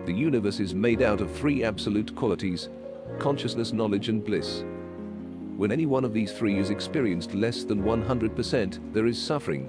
The universe is made out of three absolute qualities: consciousness, knowledge, and bliss. When any one of these three is experienced less than 100%, there is suffering.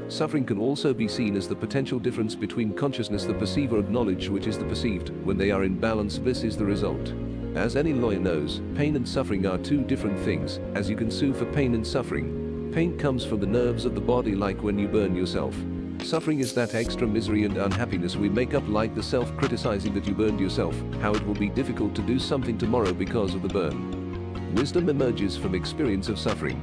Suffering can also be seen as the potential difference between consciousness, the perceiver, and knowledge, which is the perceived. When they are in balance, this is the result. As any lawyer knows, pain and suffering are two different things, as you can sue for pain and suffering. Pain comes from the nerves of the body, like when you burn yourself. Suffering is that extra misery and unhappiness we make up, like the self-criticizing that you burned yourself, how it will be difficult to do something tomorrow because of the burn. Wisdom emerges from experience of suffering.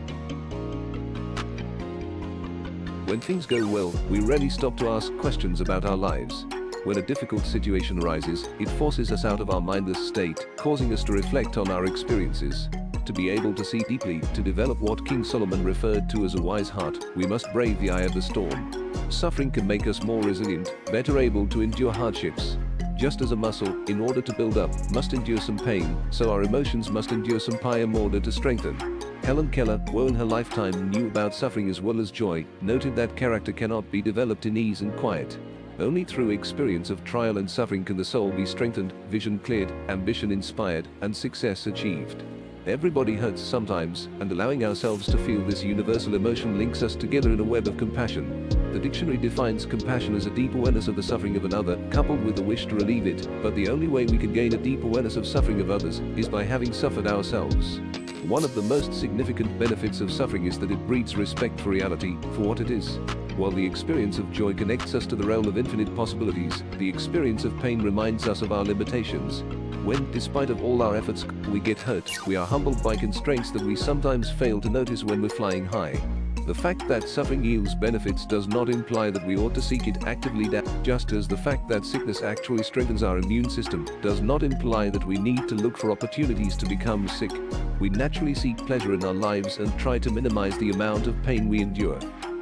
When things go well, we rarely stop to ask questions about our lives. When a difficult situation arises, it forces us out of our mindless state, causing us to reflect on our experiences. To be able to see deeply, to develop what King Solomon referred to as a wise heart, we must brave the eye of the storm. Suffering can make us more resilient, better able to endure hardships. Just as a muscle, in order to build up, must endure some pain, so our emotions must endure some pain in order to strengthen. Helen Keller, who in her lifetime knew about suffering as well as joy, noted that character cannot be developed in ease and quiet. Only through experience of trial and suffering can the soul be strengthened, vision cleared, ambition inspired, and success achieved. Everybody hurts sometimes, and allowing ourselves to feel this universal emotion links us together in a web of compassion. The dictionary defines compassion as a deep awareness of the suffering of another, coupled with the wish to relieve it, but the only way we can gain a deep awareness of suffering of others is by having suffered ourselves. One of the most significant benefits of suffering is that it breeds respect for reality, for what it is. While the experience of joy connects us to the realm of infinite possibilities, the experience of pain reminds us of our limitations. When, despite of all our efforts, we get hurt, we are humbled by constraints that we sometimes fail to notice when we're flying high. The fact that suffering yields benefits does not imply that we ought to seek it actively, just as the fact that sickness actually strengthens our immune system does not imply that we need to look for opportunities to become sick. We naturally seek pleasure in our lives and try to minimize the amount of pain we endure.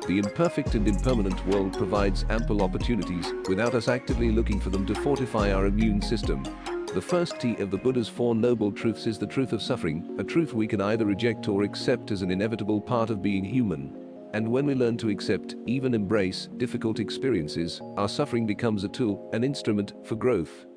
The imperfect and impermanent world provides ample opportunities, without us actively looking for them, to fortify our immune system. The first T of the Buddha's Four Noble Truths is the truth of suffering, a truth we can either reject or accept as an inevitable part of being human. And when we learn to accept, even embrace, difficult experiences, our suffering becomes a tool, an instrument, for growth.